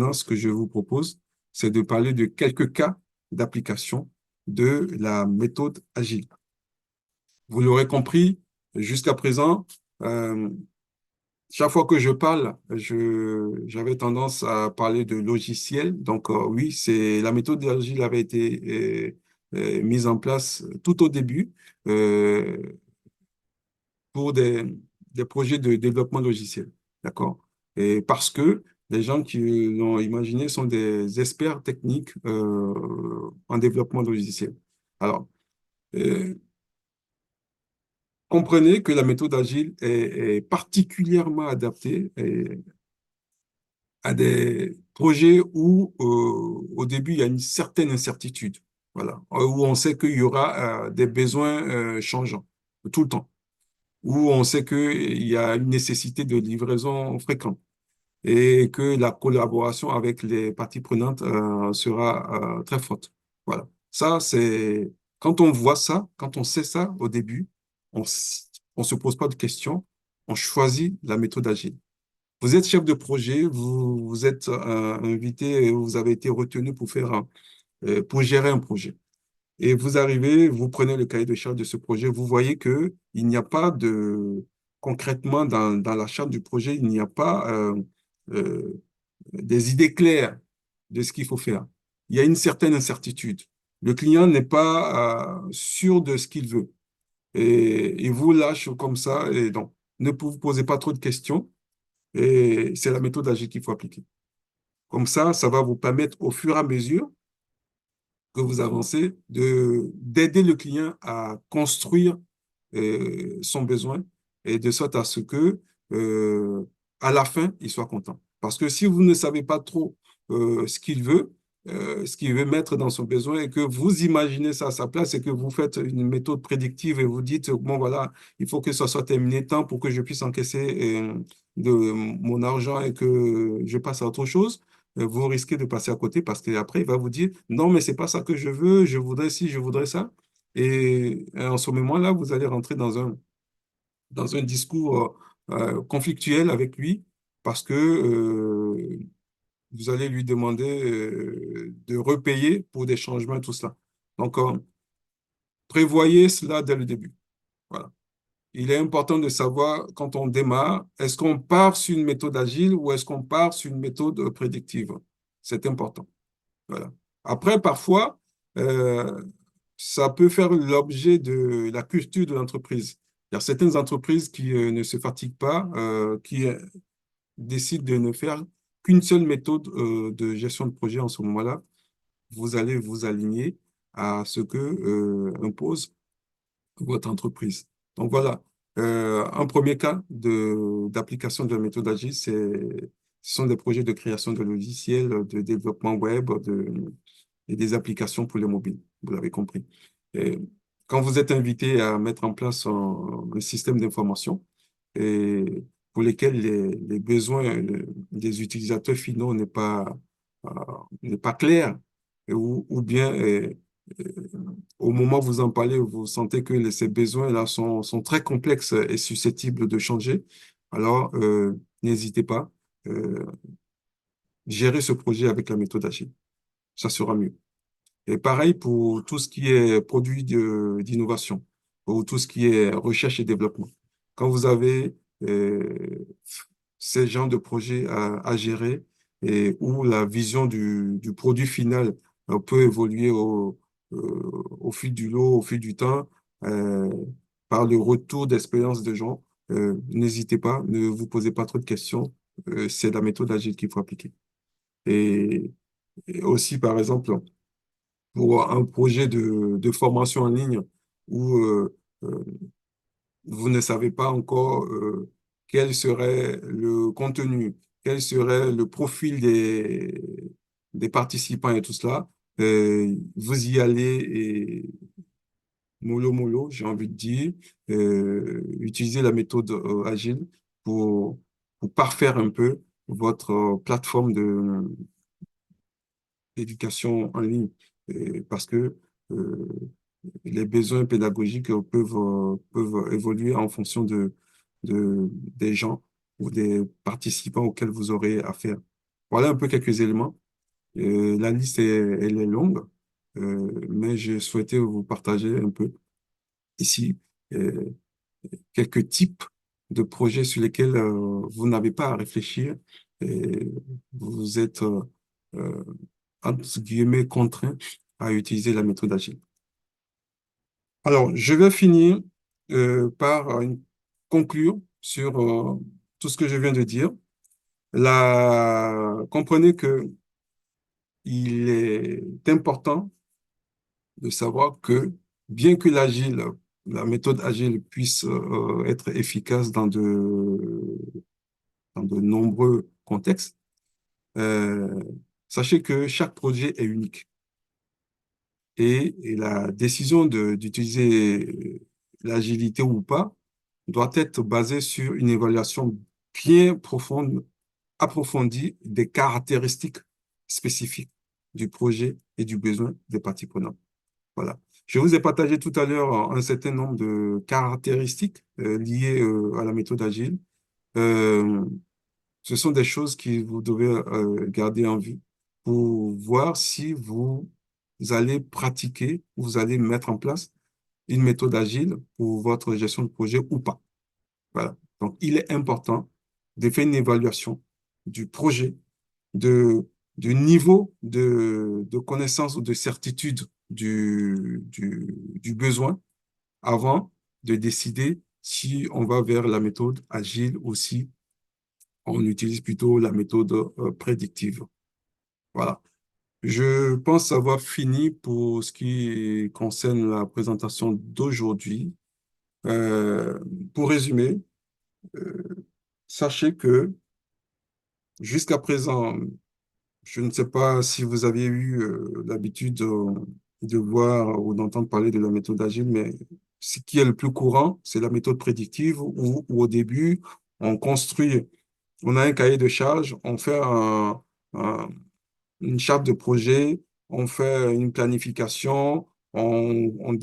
maintenant, ce que je vous propose, c'est de parler de quelques cas d'application de la méthode agile. Vous l'aurez compris, jusqu'à présent, euh, chaque fois que je parle, j'avais tendance à parler de logiciel. Donc, oui, la méthode agile avait été mise en place tout au début euh, pour des projets de développement logiciel. D'accord? Et parce que les gens qui l'ont imaginé sont des experts techniques en développement logiciel. Alors, euh, comprenez que la méthode agile est particulièrement adaptée à des projets où, au début, il y a une certaine incertitude. Voilà. Où on sait qu'il y aura des besoins changeants tout le temps, où on sait qu'il y a une nécessité de livraison fréquente et que la collaboration avec les parties prenantes sera très forte. Voilà. Ça, c'est quand on voit ça, quand on sait ça au début, on se pose pas de questions, on choisit la méthode agile. Vous êtes chef de projet, vous êtes invité, vous avez été retenu pour pour gérer un projet. Et vous arrivez, vous prenez le cahier de charge de ce projet, vous voyez que il n'y a pas concrètement, dans la charte du projet, il n'y a pas euh, des idées claires de ce qu'il faut faire. Il y a une certaine incertitude. Le client n'est pas sûr de ce qu'il veut. Et il vous lâche comme ça. Et donc, ne vous posez pas trop de questions. Et c'est la méthode agile qu'il faut appliquer. Comme ça va vous permettre au fur et à mesure que vous avancez d'aider le client à construire son besoin et de sorte à ce que, à la fin, il soit content. Parce que si vous ne savez pas trop ce qu'il veut mettre dans son besoin et que vous imaginez ça à sa place et que vous faites une méthode prédictive et vous dites, bon, voilà, il faut que ça soit terminé tant pour que je puisse encaisser de mon argent et que je passe à autre chose, vous risquez de passer à côté parce qu'après, il va vous dire, non, mais c'est pas ça que je veux, je voudrais ci, je voudrais ça. Et en ce moment-là, vous allez rentrer dans un discours conflictuel avec lui parce que vous allez lui demander de repayer pour des changements et tout cela. Donc, prévoyez cela dès le début. Voilà. Il est important de savoir quand on démarre, est-ce qu'on part sur une méthode agile ou est-ce qu'on part sur une méthode prédictive? C'est important. Voilà. Après, parfois, euh, ça peut faire l'objet de la culture de l'entreprise. Il y a certaines entreprises qui ne se fatiguent pas, qui décident de ne faire qu'une seule méthode de gestion de projet en ce moment-là. Vous allez vous aligner à ce que impose votre entreprise. Donc voilà, un premier cas d'application de la méthode agile, ce sont des projets de création de logiciels, de développement web, et des applications pour les mobiles. Vous l'avez compris. Et quand vous êtes invité à mettre en place un système d'information et pour lesquels les besoins des utilisateurs finaux euh, n'est pas clair, ou bien euh, au moment où vous en parlez, vous sentez que ces besoins-là sont très complexes et susceptibles de changer, alors n'hésitez pas, euh, gérez ce projet avec la méthode agile. Ça sera mieux. Et pareil pour tout ce qui est produit d'innovation ou tout ce qui est recherche et développement. Quand vous avez ces genres de projets à gérer et où la vision du produit final peut évoluer au fil du lot, au fil du temps, euh, par le retour d'expérience de gens, n'hésitez pas, ne vous posez pas trop de questions. C'est la méthode agile qu'il faut appliquer. Et, et aussi, par exemple, pour un projet de formation en ligne où euh, vous ne savez pas encore quel serait le contenu, quel serait le profil des participants et tout cela, vous y allez et mollo mollo, j'ai envie de dire, utilisez la méthode agile pour, pour parfaire un peu votre plateforme d'éducation en ligne. Parce que euh, les besoins pédagogiques peuvent évoluer en fonction des gens ou des participants auxquels vous aurez affaire. Voilà un peu quelques éléments. La liste, elle est longue, mais je souhaitais vous partager un peu ici euh, quelques types de projets sur lesquels vous n'avez pas à réfléchir et vous êtes, euh, entre guillemets, contraint à utiliser la méthode agile. Alors, je vais finir par conclure sur tout ce que je viens de dire. Comprenez que il est important de savoir que bien que la méthode agile puisse être efficace dans de nombreux contextes, euh, sachez que chaque projet est unique et la décision d'utiliser l'agilité ou pas doit être basée sur une évaluation bien profonde, approfondie des caractéristiques spécifiques du projet et du besoin des parties prenantes. Voilà. Je vous ai partagé tout à l'heure un certain nombre de caractéristiques liées à la méthode agile. Euh, Ce sont des choses que vous devez garder en vue pour voir si vous allez pratiquer, vous allez mettre en place une méthode agile pour votre gestion de projet ou pas. Voilà. Donc, il est important de faire une évaluation du projet, de, du niveau de connaissance ou de certitude du besoin avant de décider si on va vers la méthode agile ou si on utilise plutôt la méthode prédictive. Voilà. Je pense avoir fini pour ce qui concerne la présentation d'aujourd'hui. Euh, pour résumer, euh, sachez que jusqu'à présent, je ne sais pas si vous aviez eu l'habitude de voir ou d'entendre parler de la méthode agile, mais ce qui est le plus courant, c'est la méthode prédictive où au début, on construit, on a un cahier de charges, on fait un- une charte de projet, on fait une planification, on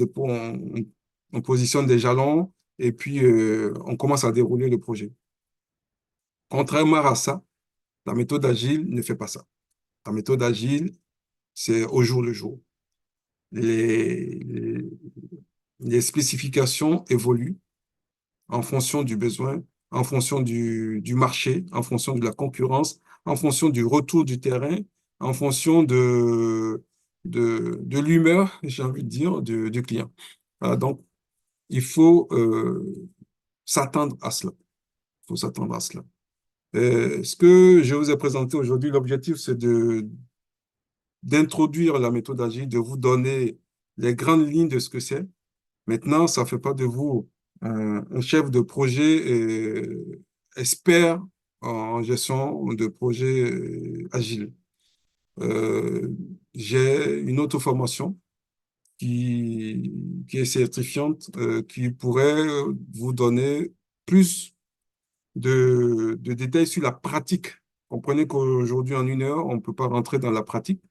positionne des jalons et puis on commence à dérouler le projet. Contrairement à ça, la méthode agile ne fait pas ça. La méthode agile, c'est au jour le jour. Les, les spécifications évoluent en fonction du besoin, en fonction du marché, en fonction de la concurrence, en fonction du retour du terrain, en fonction de l'humeur, j'ai envie de dire, du client. Voilà, donc, il faut s'attendre à cela. Il faut s'attendre à cela. Ce que je vous ai présenté aujourd'hui, l'objectif, c'est d'introduire la méthode agile, de vous donner les grandes lignes de ce que c'est. Maintenant, ça ne fait pas de vous un chef de projet expert en gestion de projet agile. Euh, j'ai une autre formation qui est certifiante, qui pourrait vous donner plus de détails sur la pratique. Comprenez qu'aujourd'hui, en une heure, on ne peut pas rentrer dans la pratique.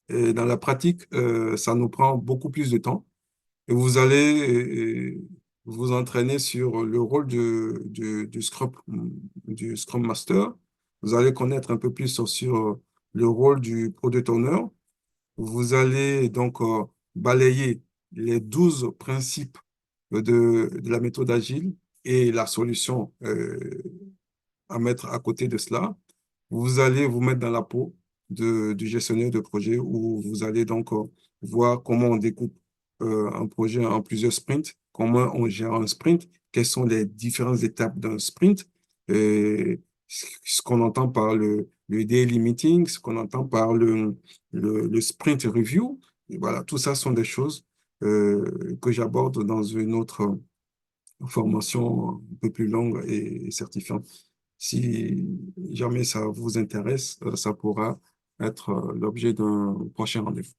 Et dans la pratique, ça nous prend beaucoup plus de temps. Et vous allez vous entraîner sur le rôle du Scrum Master. Vous allez connaître un peu plus sur le rôle du Product Owner. Vous allez donc balayer les 12 principes de la méthode agile et la solution à mettre à côté de cela. Vous allez vous mettre dans la peau du gestionnaire de projet où vous allez donc voir comment on découpe un projet en plusieurs sprints, comment on gère un sprint, quelles sont les différentes étapes d'un sprint, et ce qu'on entend par le daily meeting, ce qu'on entend par le sprint review. Et voilà, tout ça sont des choses que j'aborde dans une autre formation un peu plus longue et certifiante. Si jamais ça vous intéresse, ça pourra être l'objet d'un prochain rendez-vous.